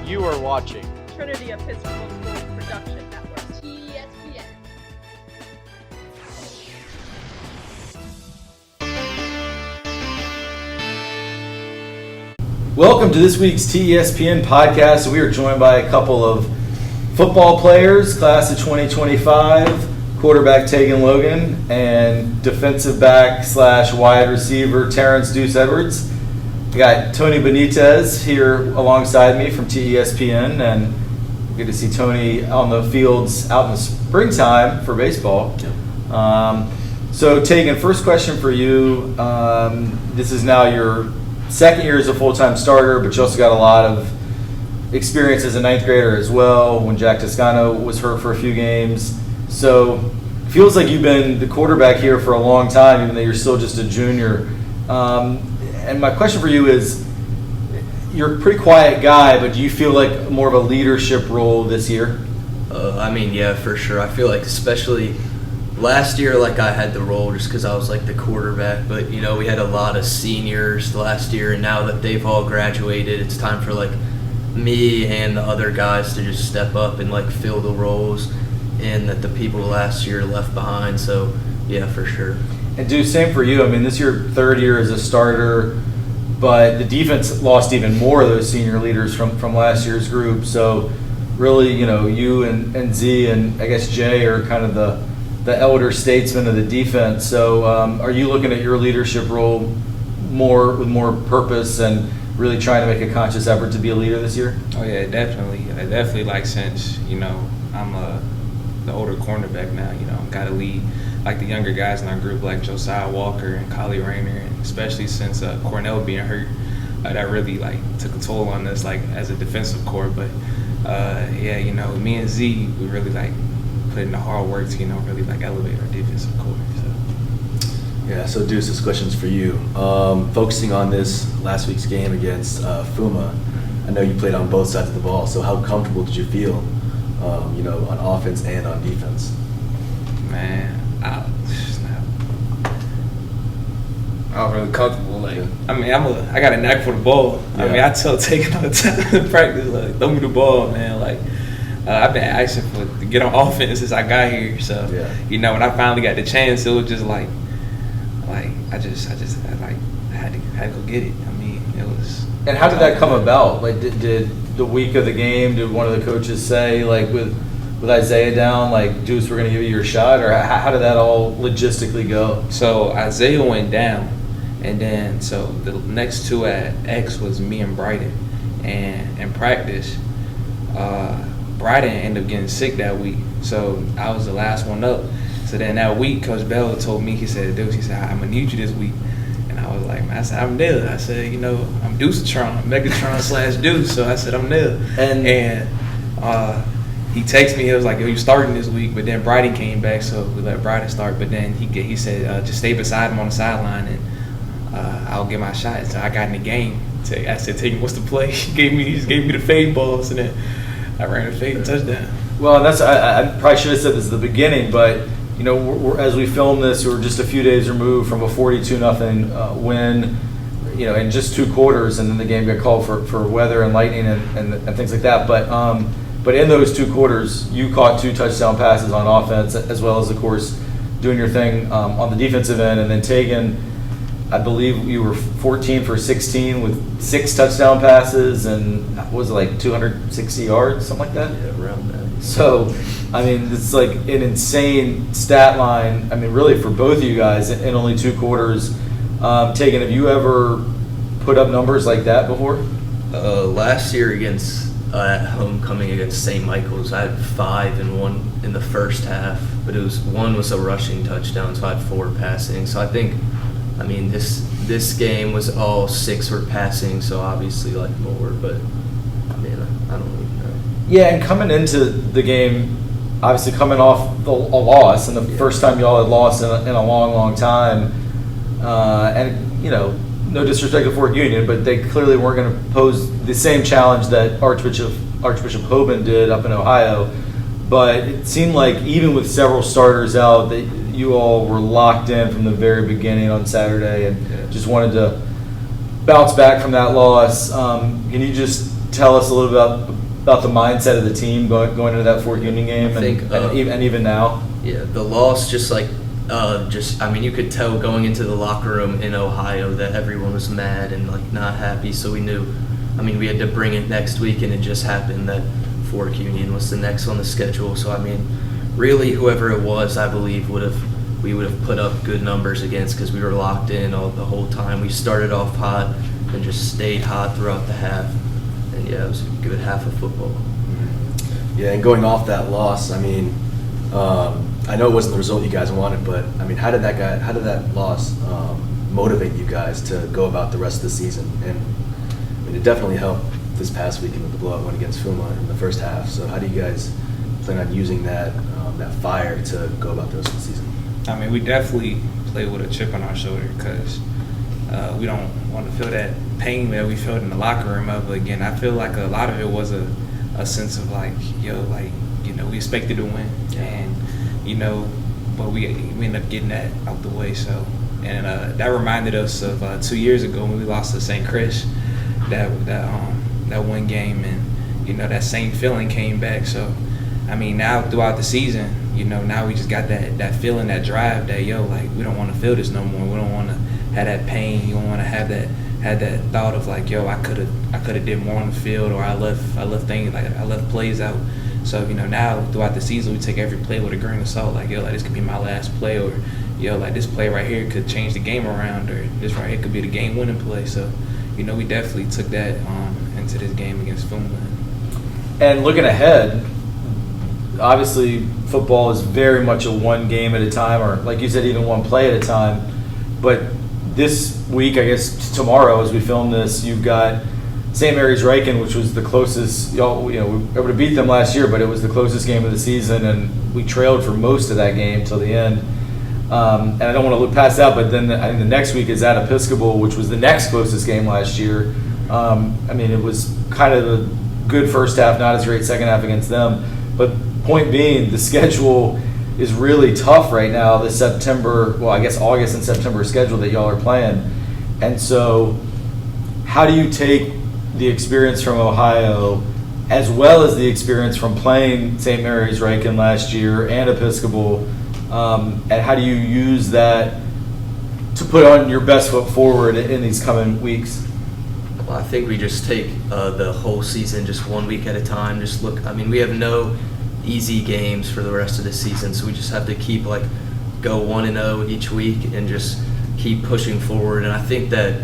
You are watching Trinity Episcopal School Production Network. TESPN. Welcome to this week's TESPN Podcast. We are joined by a couple of football players, class of 2025, quarterback Taegan Logan, and defensive back / wide receiver Terrence Deuce Edwards. We got Tony Benitez here alongside me from TESPN, and good to see Tony on the fields out in the springtime for baseball. So Taegan, first question for you. This is now your second year as a full-time starter, but you also got a lot of experience as a ninth grader as well when Jack Toscano was hurt for a few games. So it feels like you've been the quarterback here for a long time, even though you're still just a junior. And my question for you is, you're a pretty quiet guy, but do you feel like more of a leadership role this year? Yeah, for sure. I feel like especially last year, like I had the role just because I was like the quarterback. But, we had a lot of seniors last year, and now that they've all graduated, it's time for like me and the other guys to just step up and like fill the roles and that the people last year left behind. So, yeah, for sure. And Deuce, same for you. I mean, this is your third year as a starter, but the defense lost even more of those senior leaders from last year's group. So really, you and Z and I guess Jay are kind of the elder statesmen of the defense. So are you looking at your leadership role with more purpose and really trying to make a conscious effort to be a leader this year? Oh yeah, definitely. I definitely since, I'm the older cornerback now, got to lead like the younger guys in our group, like Josiah Walker and Collie Rayner, and especially since Cornell being hurt, that really took a toll on us as a defensive core. But me and Z, we really put in the hard work to really elevate our defensive core. Yeah, so Deuce, this question's for you. Focusing on this last week's game against Fuma, I know you played on both sides of the ball, so how comfortable did you feel, on offense and on defense? Man, I was really comfortable. I got a knack for the ball. Yeah. I tell Taegan all the time in practice, throw me the ball, man. I've been asking to get on offense since I got here. So, when I finally got the chance, it was just I had to go get it. It was. And how did that come about? Did the week of the game, did one of the coaches say, with Isaiah down, Deuce, we're going to give you your shot? Or how did that all logistically go? So Isaiah went down, and then so the next two at X was me and Brighton. And in practice, Brighton ended up getting sick that week. So I was the last one up. So then that week, Coach Bell told me, he said, Deuce, I'm going to need you this week. And I was like, man, I said, I'm there. I said, I'm Deucetron, Megatron / Deuce. So I said, I'm there. And he texted me, he was like, yo, you starting this week. But then Brighton came back, so we let Brighton start. But then he said, just stay beside him on the sideline, and I'll get my shot. So I got in the game. I said, Taegan, what's the play? He just gave me the fade balls, and then I ran a fade touchdown. Well, that's I probably should have said this at the beginning, but as we film this, we're just a few days removed from a 42-0 win, in just 2 quarters, and then the game got called for weather and lightning and things like that. But in those 2 quarters, you caught 2 touchdown passes on offense, as well as, of course, doing your thing on the defensive end. And then Taegan, I believe you were 14 for 16 with 6 touchdown passes and what was it, 260 yards, something like that? Yeah, around that. So, it's an insane stat line, really for both of you guys in only 2 quarters. Taegan, have you ever put up numbers like that before? Last year at homecoming against St. Michael's, I had 5 and 1 in the first half, but one was a rushing touchdown, so I had 4 passing. So I think, this game was all 6 were passing, so obviously more, but I don't really know. Yeah, and coming into the game, obviously coming off a loss, and the first time y'all had lost in a long, long time, and no disrespect to Fort Union, but they clearly weren't going to pose the same challenge that Archbishop Hoban did up in Ohio. But it seemed like even with several starters out, that you all were locked in from the very beginning on Saturday and just wanted to bounce back from that loss. Can you just tell us a little about the mindset of the team going into that Fort Union game, I think, and even now? Yeah, the loss you could tell going into the locker room in Ohio that everyone was mad and like not happy. So we knew, we had to bring it next week, and it just happened that Fort Union was the next on the schedule. So really, whoever it was, I believe we would have put up good numbers against, because we were locked in the whole time. We started off hot and just stayed hot throughout the half, and it was a good half of football. Yeah, and going off that loss, I know it wasn't the result you guys wanted, but how did that loss motivate you guys to go about the rest of the season? And it definitely helped this past weekend with the blowout win against Fuma in the first half. So how do you guys plan on using that fire to go about the rest of the season? We definitely play with a chip on our shoulder, because we don't want to feel that pain that we felt in the locker room ever again. I feel like a lot of it was a sense of we expected to win, and but we ended up getting that out the way. So, and that reminded us of 2 years ago when we lost to St. Chris, that one game, and that same feeling came back. So, now throughout the season, now we just got that feeling, that drive, that we don't want to feel this no more. We don't want to have that pain. You don't want to have that thought of I could have did more on the field, or I left plays out. So now throughout the season, we take every play with a grain of salt. This could be my last play, or this play right here could change the game around, or this right here could be the game-winning play. So we definitely took that into this game against Fuma. And looking ahead, obviously football is very much a one game at a time, or like you said, even one play at a time. But this week, I guess tomorrow, as we film this, you've got St. Mary's Riken, which was the closest. We were able to beat them last year, but it was the closest game of the season, and we trailed for most of that game till the end. And I don't want to look past that, but then I think the next week is at Episcopal, which was the next closest game last year. It was kind of a good first half, not as great second half against them. But point being, the schedule is really tough right now, this August and September schedule that y'all are playing. And so how do you take the experience from Ohio, as well as the experience from playing St. Mary's Riken last year and Episcopal, and how do you use that to put on your best foot forward in these coming weeks? Well, I think we just take the whole season just 1 week at a time. Just look, we have no easy games for the rest of the season, so we just have to keep go 1-0 each week and just keep pushing forward. And I think that,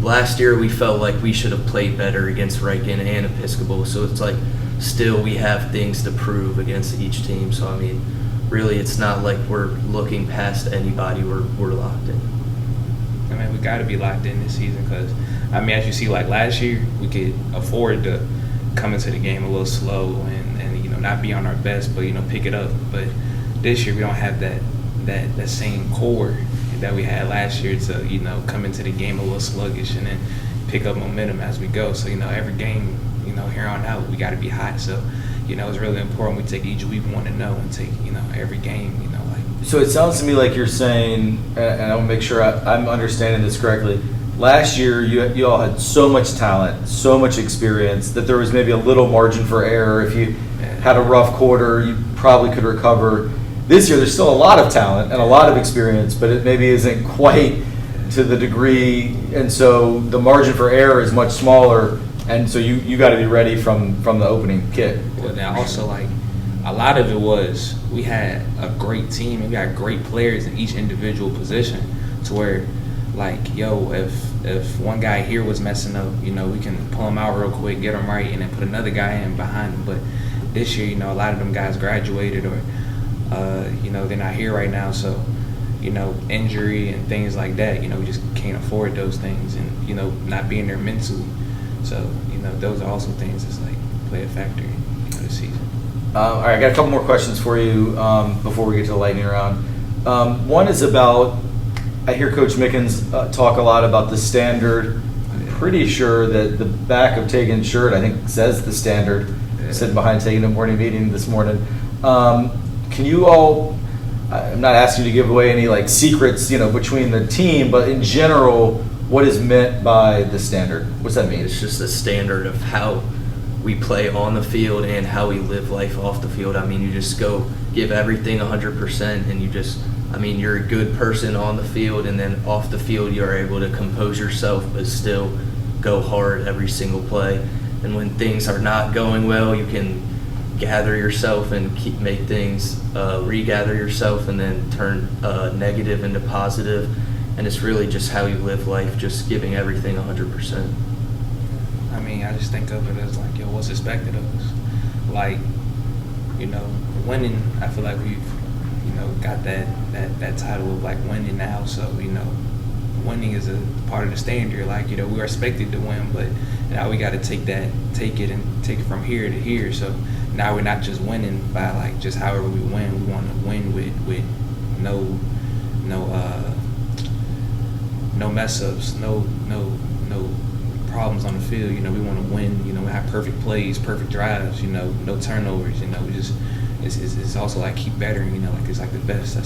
last year we felt like we should have played better against Riken and Episcopal, so it's still we have things to prove against each team. So really it's not like we're looking past anybody. We're locked in. We got to be locked in this season, because as you see, last year we could afford to come into the game a little slow and not be on our best, but pick it up. But this year we don't have that same core that we had last year to come into the game a little sluggish and then pick up momentum as we go. So every game here on out we got to be hot. So it's really important we take each week 1-0 and take every game So it sounds to me like you're saying, and I want to make sure I'm understanding this correctly. Last year, you all had so much talent, so much experience, that there was maybe a little margin for error. If you had a rough quarter, you probably could recover. This year, there's still a lot of talent and a lot of experience, but it maybe isn't quite to the degree, and so the margin for error is much smaller, and so you got to be ready from the opening kick. Well, now also, a lot of it was we had a great team and we had great players in each individual position, to where if one guy here was messing up, we can pull him out real quick, get him right, and then put another guy in behind him. But this year, a lot of them guys graduated, or they're not here right now, so injury and things like that, we just can't afford those things, and not being there mentally. So those are also things that's play a factor this season. All right, I got a couple more questions for you before we get to the lightning round. One is about, I hear Coach Mickens talk a lot about the standard. I'm pretty sure that the back of Taegan's shirt, I think, says the standard, sitting behind Taegan in the morning meeting this morning. Can you all, I'm not asking you to give away any secrets, between the team, but in general, what is meant by the standard? What's that mean? It's just a standard of how we play on the field and how we live life off the field. I mean, you just go give everything 100%, and you're a good person on the field, and then off the field you're able to compose yourself but still go hard every single play. And when things are not going well, you can gather yourself and make things, regather yourself, and then turn negative into positive. And it's really just how you live life, just giving everything 100%. I mean, I just think of it as like, what's expected of us? Like, winning, I feel like we've, got that title of like winning now. So, winning is a part of the standard. Like, we're expected to win, but now we got to take it from here to here. So now we're not just winning by like just however we win. We want to win with no mess ups, no problems on the field. We want to win. We have perfect plays, perfect drives. No turnovers. It's also like keep bettering. Like it's like the best.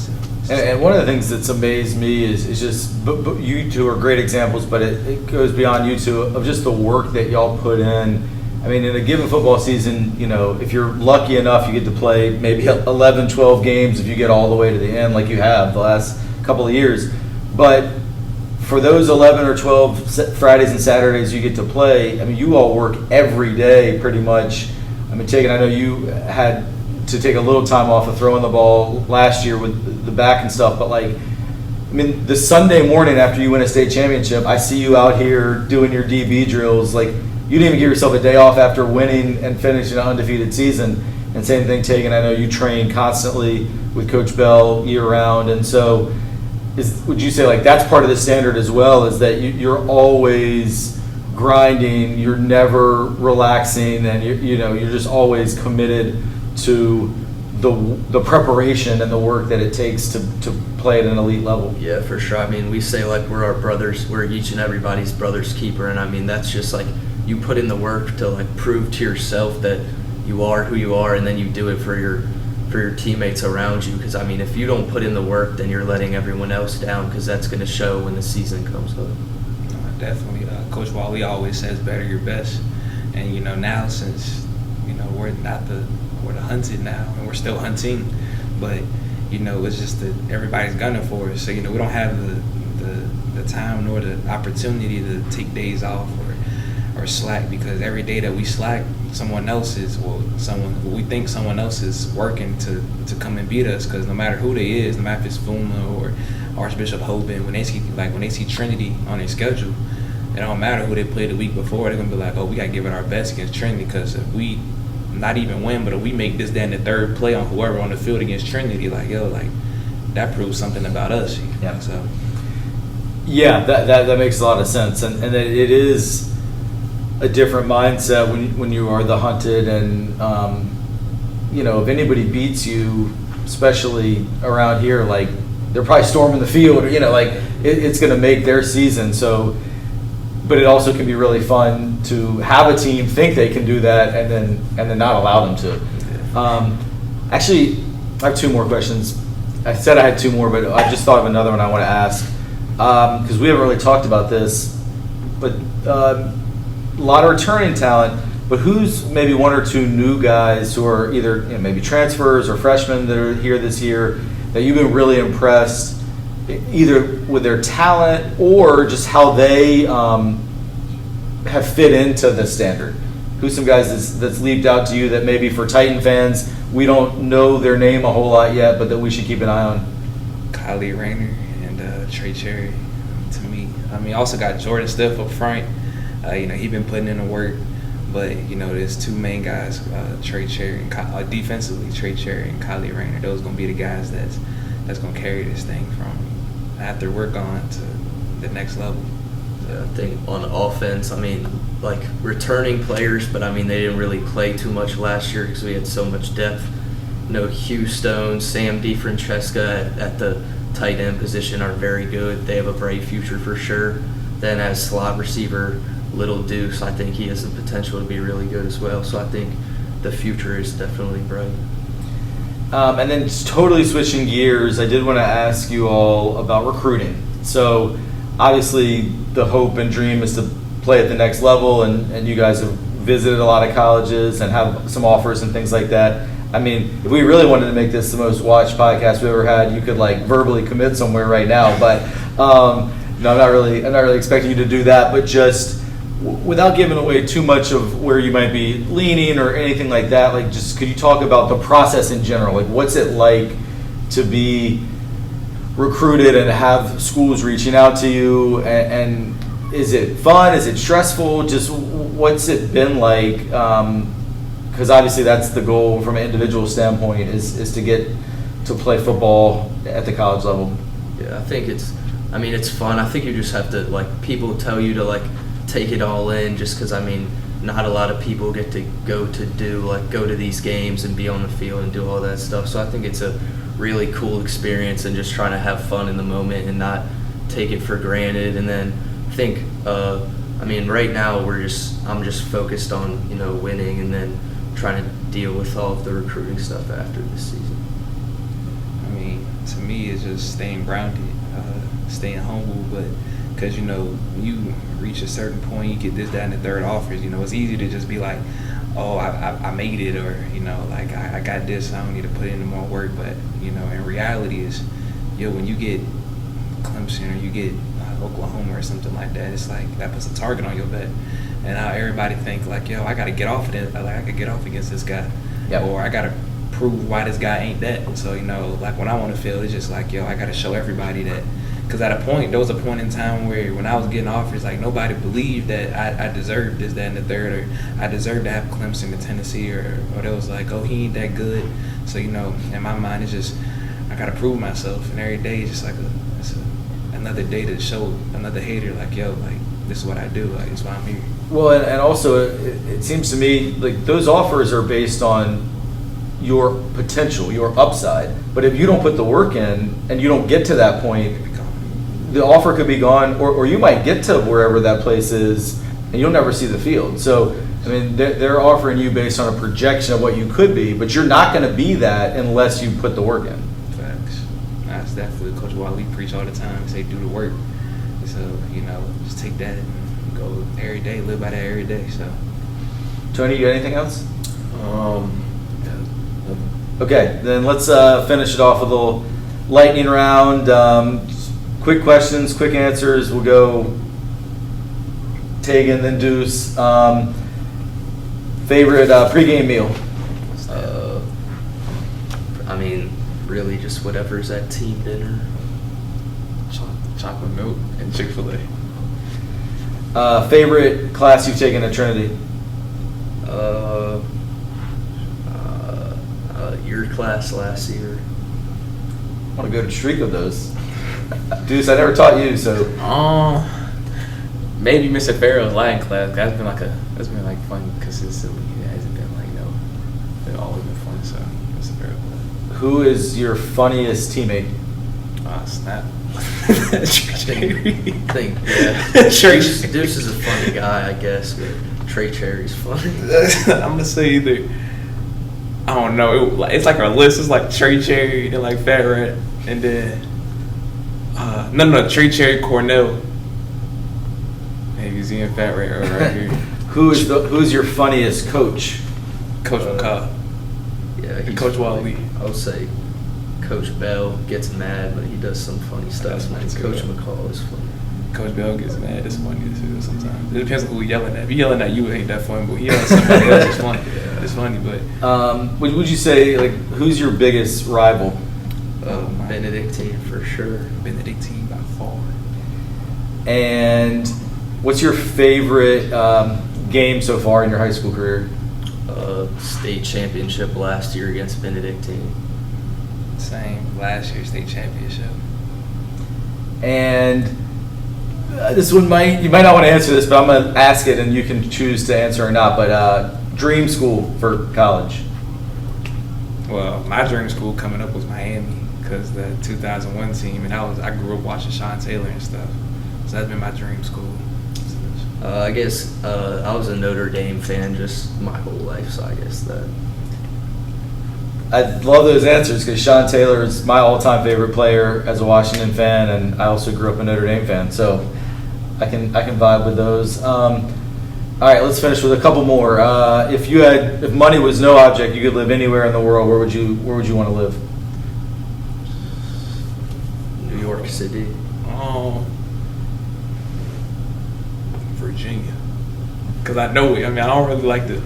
And one of the things that's amazed me is just but you two are great examples, but it goes beyond you two of just the work that y'all put in. I mean, in a given football season, if you're lucky enough, you get to play maybe 11, 12 games if you get all the way to the end like you have the last couple of years. But for those 11 or 12 Fridays and Saturdays you get to play, I mean, you all work every day pretty much. I mean, Taegan, I know you had to take a little time off of throwing the ball last year with the back and stuff, but like, I mean, the Sunday morning after you win a state championship, I see you out here doing your DB drills. Like, you didn't even give yourself a day off after winning and finishing an undefeated season. And same thing, Taegan, I know you train constantly with Coach Bell year-round. And so would you say, like, that's part of the standard as well, is that you're always grinding, you're never relaxing, and you're just always committed to the preparation and the work that it takes to play at an elite level? Yeah, for sure. I mean, we say like we're each and everybody's brother's keeper, and I mean that's just like you put in the work to like prove to yourself that you are who you are, and then you do it for your teammates around you. Because I mean, if you don't put in the work, then you're letting everyone else down, because that's going to show when the season comes up. Definitely, Coach Wally always says better your best, and now since we're the hunted now, and we're still hunting, but it's just that everybody's gunning for us. So we don't have the time nor the opportunity to take days off or slack, because every day that we slack, someone else is working to come and beat us. Because no matter who they is, no matter if it's Fuma or Archbishop Hoban, when they see Trinity on their schedule, it don't matter who they played the week before. They're gonna be like, oh, we gotta give it our best against Trinity, because if we not even win, but if we make this, then the third play on whoever on the field against Trinity, that proves something about us. Yeah. So. Yeah, that makes a lot of sense, and that it is a different mindset when you are the hunted, and if anybody beats you, especially around here, like they're probably storming the field, or it's going to make their season. So. But it also can be really fun to have a team think they can do that and then not allow them to. Actually, I have two more questions. I said I had two more, but I just thought of another one I want to ask, because we haven't really talked about this. But a lot of returning talent, but who's maybe one or two new guys who are either maybe transfers or freshmen that are here this year that you've been really impressed, either with their talent or just how they have fit into the standard? Who's some guys that's leaped out to you that maybe for Titan fans, we don't know their name a whole lot yet, but that we should keep an eye on? Kylie Rayner and Trey Cherry, to me. I mean, also got Jordan Stiff up front. He been putting in the work. But, there's two main guys, Trey Cherry and defensively, Trey Cherry and Kylie Rayner. Those going to be the guys that's going to carry this thing from after we're gone to the next level. Yeah, I think on offense, I mean, like returning players, but I mean, they didn't really play too much last year because we had so much depth. Hugh Stone, Sam DiFrancesca at the tight end position are very good. They have a bright future for sure. Then as slot receiver, Little Deuce, I think he has the potential to be really good as well. So I think the future is definitely bright. And then just totally switching gears, I did want to ask you all about recruiting. So obviously the hope and dream is to play at the next level, and you guys have visited a lot of colleges and have some offers and things like that. I mean, if we really wanted to make this the most watched podcast we ever had, you could like verbally commit somewhere right now. But no, I'm not really expecting you to do that. But just without giving away too much of where you might be leaning or anything like that, like just could you talk about the process in general? Like, what's it like to be recruited and have schools reaching out to you, and is it fun? Is it stressful? Just what's it been like? Because obviously that's the goal from an individual standpoint is to get to play football at the college level. Yeah, I think it's fun. I think you just have to, like, people tell you to, like, take it all in just because, I mean, not a lot of people get to go to these games and be on the field and do all that stuff. So I think it's a really cool experience and just trying to have fun in the moment and not take it for granted. And then I think, right now I'm just focused on, winning and then trying to deal with all of the recruiting stuff after this season. I mean, to me, it's just staying grounded, staying humble, but because, when you reach a certain point, you get this, that, and the third offers, it's easy to just be like, oh, I made it, or, like, I got this, I don't need to put in more work, but, in reality is, when you get Clemson or you get Oklahoma or something like that, it's like, that puts a target on your back. And now everybody think like, I got to get off of it. Like, I could get off against this guy. Yep. Or I got to prove why this guy ain't that. So, like when I want to feel, it's just like, I got to show everybody that. Because there was a point in time where when I was getting offers, like nobody believed that I deserved this, that, and the third, or I deserved to have Clemson to Tennessee, or it was like, oh, he ain't that good. So, in my mind, it's just, I got to prove myself. And every day is just like another day to show another hater, like, this is what I do, like, it's why I'm here. Well, and also it seems to me like those offers are based on your potential, your upside. But if you don't put the work in and you don't get to that point, the offer could be gone, or you might get to wherever that place is and you'll never see the field. So, I mean, they're offering you based on a projection of what you could be, but you're not going to be that unless you put the work in. Facts. That's definitely Coach Wiley preach all the time. Say do the work. So, just take that and go every day, live by that every day. So, Tony, you got anything else? Yeah. Okay, then let's finish it off with a little lightning round. Quick questions, quick answers. We'll go Taegan, then Deuce. Favorite pregame meal? Really just whatever's at team dinner. Chocolate milk and Chick-fil-A. Favorite class you've taken at Trinity? Your class last year. I want to go to streak of those. Deuce, I never taught you, so. Maybe Mr. Farrell's Latin class. That's been fun consistently. It hasn't been they've always been fun. So Mr. Farrell. Who is your funniest teammate? Snap. I think Deuce is a funny guy, I guess, but Trey Cherry's funny. I'm gonna say either. I don't know. It's like our list. It's like Trey Cherry, then like Fat Rat, and then Trey Cherry, Cornell. Maybe Z and Fat Rat are right here. Who's your funniest coach? Coach McCall. Yeah, Coach Wally. I would say Coach Bell gets mad, but he does some funny stuff. Coach McCall is funny. Coach Bell gets mad. It's funny too sometimes. It depends on who yelling at. If he yelling at you, it ain't that funny. But he yelling at somebody else, it's funny. Yeah. It's funny, but. Would you say who's your biggest rival? Benedictine for sure. Benedictine by far. And what's your favorite game so far in your high school career? State championship last year against Benedictine. Same. Last year's state championship. And this one you might not want to answer this, but I'm going to ask it and you can choose to answer or not. But dream school for college? Well, my dream school coming up was Miami because the 2001 team, and I grew up watching Sean Taylor and stuff. So that's been my dream school. I guess I was a Notre Dame fan just my whole life, so I guess that. I love those answers because Sean Taylor is my all-time favorite player as a Washington fan, and I also grew up a Notre Dame fan, so I can vibe with those. All right, let's finish with a couple more. If money was no object, you could live anywhere in the world. Where would you want to live? New York City. Virginia. Because I know it. I mean, I don't really like to.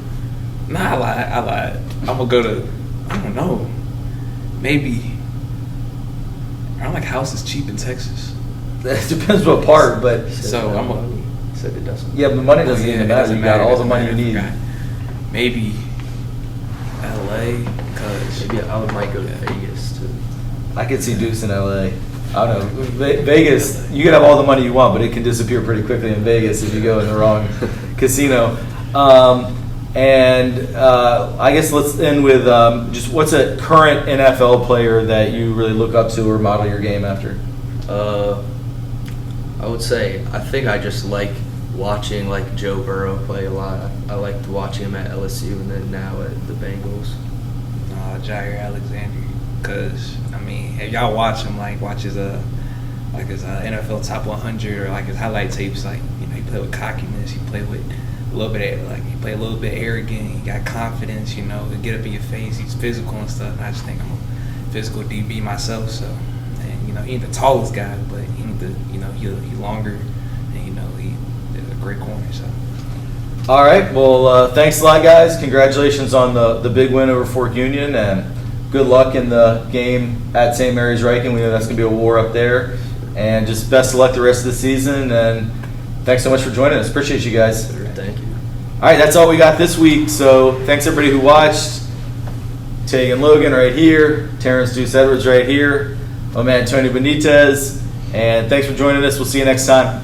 Nah, I lied. I'm gonna go to. I don't know. Maybe. I don't like houses cheap in Texas. It depends what part, but So I'm gonna. Said it doesn't. yeah, but money doesn't Yeah, even it matter. doesn't You got matter, all the it money you doesn't need. matter. Maybe LA, because Maybe I might go to Vegas too. I could see Deuce in LA. I don't know. Vegas, you can have all the money you want, but it can disappear pretty quickly in Vegas if you go in the wrong casino. I guess let's end with just what's a current NFL player that you really look up to or model your game after? I would say I think I just like watching like Joe Burrow play a lot. I liked watching him at LSU and then now at the Bengals. Jair Alexander. Because I mean, if y'all watch him, watch his NFL Top 100 or his highlight tapes, he play with cockiness, he play with a little bit he play a little bit arrogant, he got confidence, he get up in your face, he's physical and stuff. And I just think I'm a physical DB myself, so and he ain't the tallest guy, but he ain't he longer, and he is a great corner. So. All right. Well, thanks a lot, guys. Congratulations on the big win over Fort Union, and good luck in the game at St. Mary's Riken. We know that's going to be a war up there. And just best of luck the rest of the season. And thanks so much for joining us. Appreciate you guys. Thank you. All right, that's all we got this week. So thanks everybody who watched. Taegan Logan right here. Terrence Deuce Edwards right here. My man Tony Benitez. And thanks for joining us. We'll see you next time.